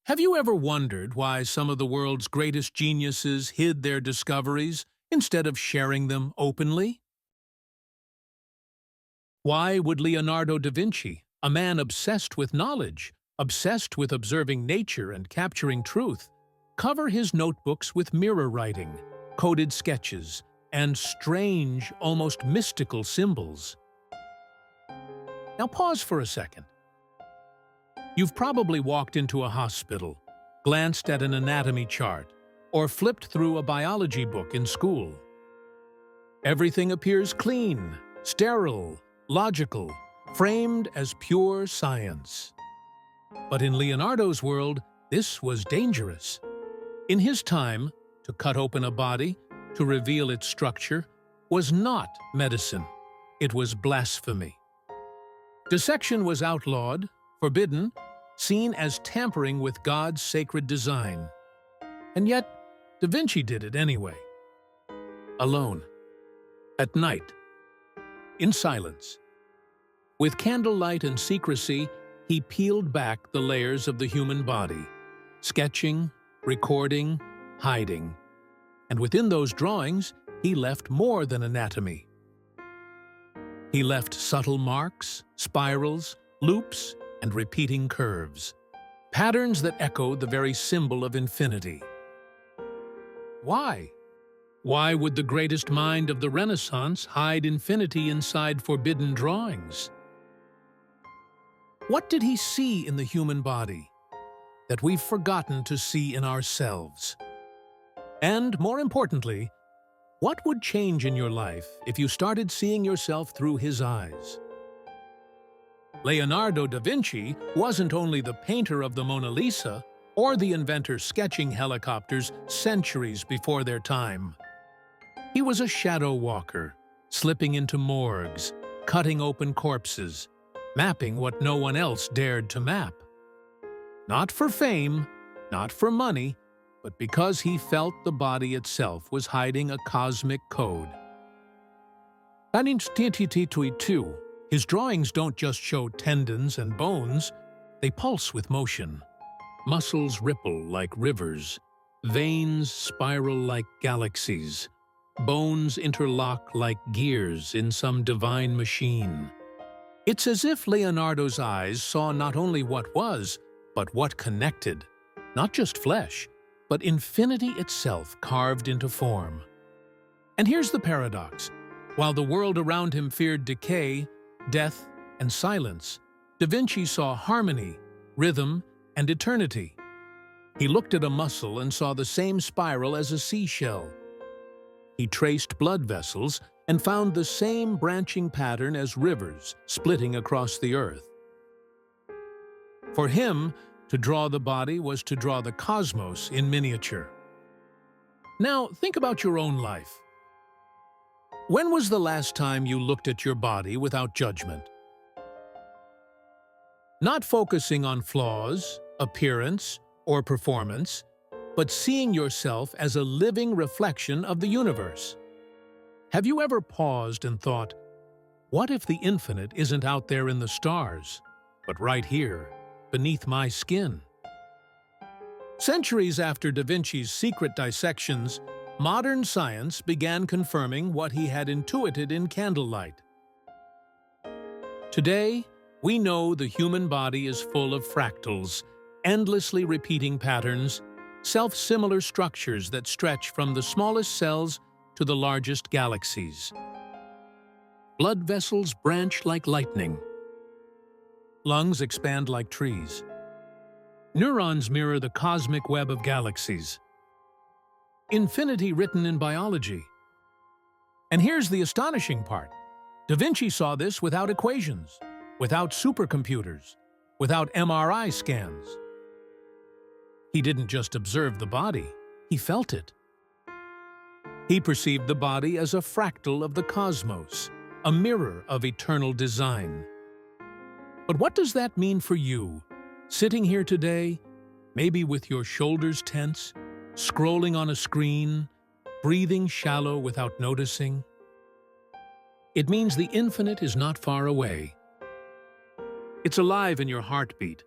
Have you ever wondered why some of the world's greatest geniuses hid their discoveries instead of sharing them openly? Why would Leonardo da Vinci, a man obsessed with knowledge, obsessed with observing nature and capturing truth, cover his notebooks with mirror writing, coded sketches, and strange, almost mystical symbols? Now pause for a second. You've probably walked into a hospital, glanced at an anatomy chart, or flipped through a biology book in school. Everything appears clean, sterile, logical, framed as pure science. But in Leonardo's world, this was dangerous. In his time, to cut open a body, to reveal its structure, was not medicine. It was blasphemy. Dissection was outlawed, forbidden, seen as tampering with God's sacred design. And yet, Da Vinci did it anyway. Alone. At night. In silence. With candlelight and secrecy, he peeled back the layers of the human body, sketching, recording, hiding. And within those drawings, he left more than anatomy. He left subtle marks, spirals, loops, and repeating curves, patterns that echoed the very symbol of infinity. Why? Why would the greatest mind of the Renaissance hide infinity inside forbidden drawings? What did he see in the human body that we've forgotten to see in ourselves? And more importantly, what would change in your life if you started seeing yourself through his eyes? Leonardo da Vinci wasn't only the painter of the Mona Lisa or the inventor sketching helicopters centuries before their time. He was a shadow walker, slipping into morgues, cutting open corpses, mapping what no one else dared to map. Not for fame, not for money, but because he felt the body itself was hiding a cosmic code. His drawings don't just show tendons and bones, they pulse with motion. Muscles ripple like rivers, veins spiral like galaxies, bones interlock like gears in some divine machine. It's as if Leonardo's eyes saw not only what was, but what connected, not just flesh, but infinity itself carved into form. And here's the paradox. While the world around him feared decay, death, and silence, Da Vinci saw harmony, rhythm, and eternity. He looked at a muscle and saw the same spiral as a seashell. He traced blood vessels and found the same branching pattern as rivers splitting across the earth. For him, to draw the body was to draw the cosmos in miniature. Now, think about your own life. When was the last time you looked at your body without judgment? Not focusing on flaws, appearance, or performance, but seeing yourself as a living reflection of the universe. Have you ever paused and thought, what if the infinite isn't out there in the stars, but right here, beneath my skin? Centuries after Da Vinci's secret dissections, modern science began confirming what he had intuited in candlelight. Today, we know the human body is full of fractals, endlessly repeating patterns, self-similar structures that stretch from the smallest cells to the largest galaxies. Blood vessels branch like lightning. Lungs expand like trees. Neurons mirror the cosmic web of galaxies. Infinity written in biology. And here's the astonishing part. Da Vinci saw this without equations, without supercomputers, without MRI scans. He didn't just observe the body, he felt it. He perceived the body as a fractal of the cosmos, a mirror of eternal design. But what does that mean for you, sitting here today, maybe with your shoulders tense, scrolling on a screen, breathing shallow without noticing? It means the infinite is not far away. It's alive in your heartbeat.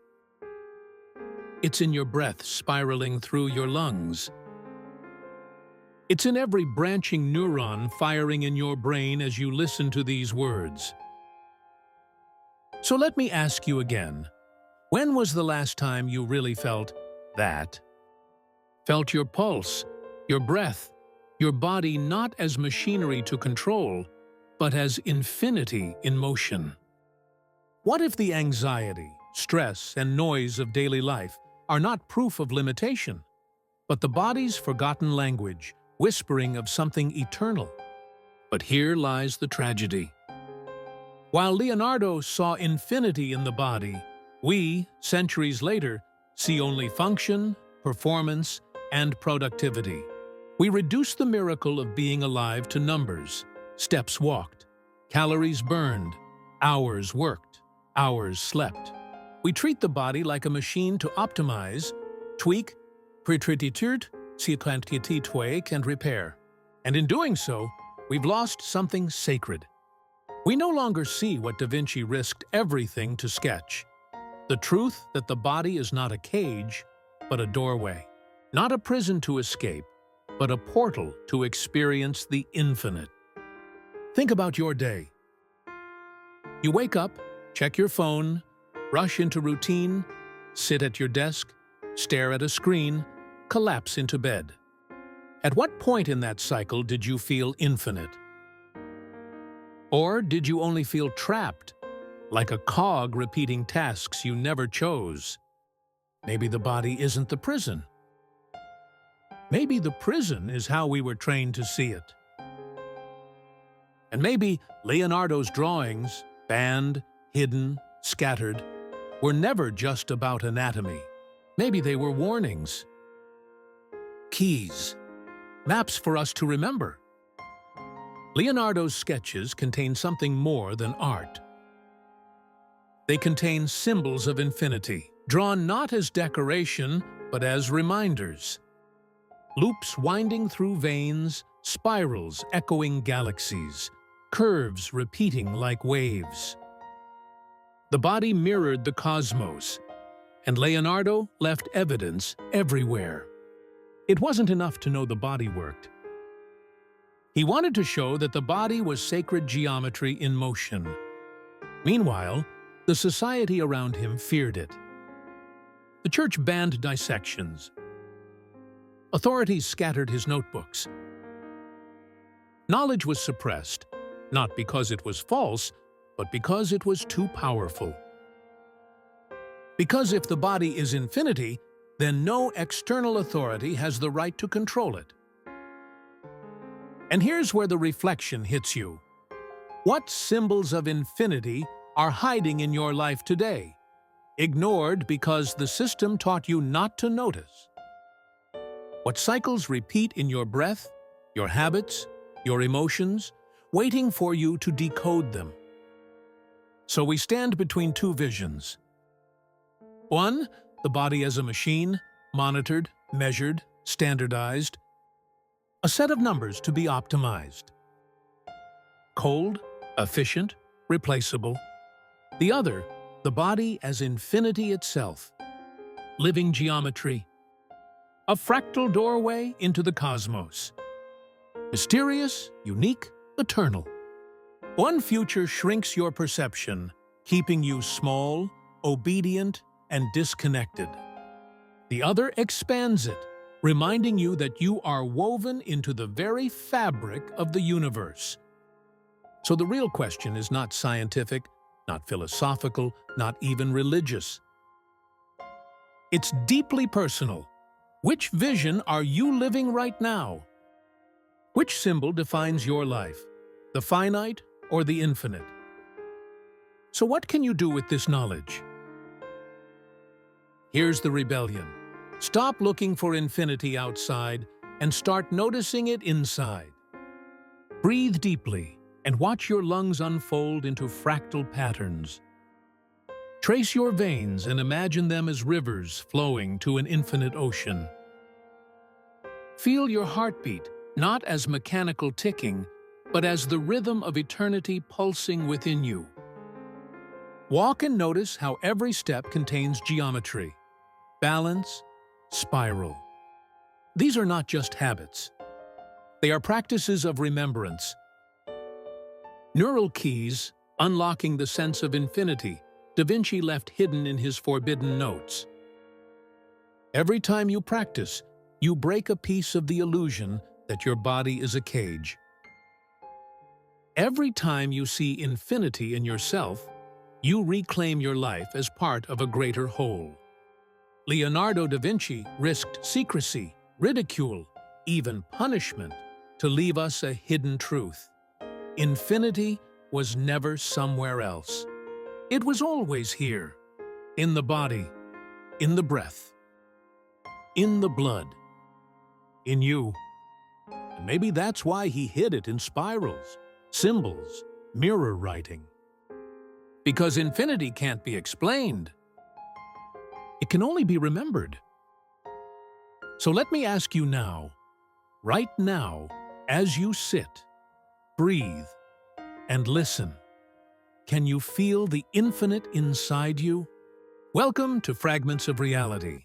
It's in your breath spiraling through your lungs. It's in every branching neuron firing in your brain as you listen to these words. So let me ask you again, when was the last time you really felt that? Felt your pulse, your breath, your body not as machinery to control, but as infinity in motion? What if the anxiety, stress, and noise of daily life are not proof of limitation, but the body's forgotten language, whispering of something eternal? But here lies the tragedy. While Leonardo saw infinity in the body, we, centuries later, see only function, performance, and productivity. We reduce the miracle of being alive to numbers, steps walked, calories burned, hours worked, hours slept. We treat the body like a machine to optimize, tweak, and repair. And in doing so, we've lost something sacred. We no longer see what Da Vinci risked everything to sketch. The truth that the body is not a cage, but a doorway. Not a prison to escape, but a portal to experience the infinite. Think about your day. You wake up, check your phone, rush into routine, sit at your desk, stare at a screen, collapse into bed. At what point in that cycle did you feel infinite? Or did you only feel trapped, like a cog repeating tasks you never chose? Maybe the body isn't the prison. Maybe the prison is how we were trained to see it. And maybe Leonardo's drawings, banned, hidden, scattered, were never just about anatomy. Maybe they were warnings. Keys. Maps for us to remember. Leonardo's sketches contain something more than art. They contain symbols of infinity, drawn not as decoration, but as reminders. Loops winding through veins, spirals echoing galaxies, curves repeating like waves. The body mirrored the cosmos, and Leonardo left evidence everywhere. It wasn't enough to know the body worked. He wanted to show that the body was sacred geometry in motion. Meanwhile, the society around him feared it. The church banned dissections. Authorities scattered his notebooks. Knowledge was suppressed, not because it was false, but because it was too powerful. Because if the body is infinity, then no external authority has the right to control it. And here's where the reflection hits you. What symbols of infinity are hiding in your life today, ignored because the system taught you not to notice? What cycles repeat in your breath, your habits, your emotions, waiting for you to decode them? So we stand between two visions. One, the body as a machine, monitored, measured, standardized. A set of numbers to be optimized. Cold, efficient, replaceable. The other, the body as infinity itself. Living geometry. A fractal doorway into the cosmos. Mysterious, unique, eternal. One future shrinks your perception, keeping you small, obedient, and disconnected. The other expands it, reminding you that you are woven into the very fabric of the universe. So the real question is not scientific, not philosophical, not even religious. It's deeply personal. Which vision are you living right now? Which symbol defines your life, the finite or the infinite? So what can you do with this knowledge? Here's the rebellion. Stop looking for infinity outside and start noticing it inside. Breathe deeply and watch your lungs unfold into fractal patterns. Trace your veins and imagine them as rivers flowing to an infinite ocean. Feel your heartbeat, not as mechanical ticking, but as the rhythm of eternity pulsing within you. Walk and notice how every step contains geometry. balance, spiral. These are not just habits. They are practices of remembrance. Neural keys, unlocking the sense of infinity, Da Vinci left hidden in his forbidden notes. Every time you practice, you break a piece of the illusion that your body is a cage. Every time you see infinity in yourself, you reclaim your life as part of a greater whole. Leonardo da Vinci risked secrecy, ridicule, even punishment to leave us a hidden truth. Infinity was never somewhere else. It was always here, in the body, in the breath, in the blood, in you. And maybe that's why he hid it in spirals, symbols, mirror writing. Because infinity can't be explained. It can only be remembered. So let me ask you now, right now, as you sit, breathe, and listen, can you feel the infinite inside you? Welcome to Fragments of Reality.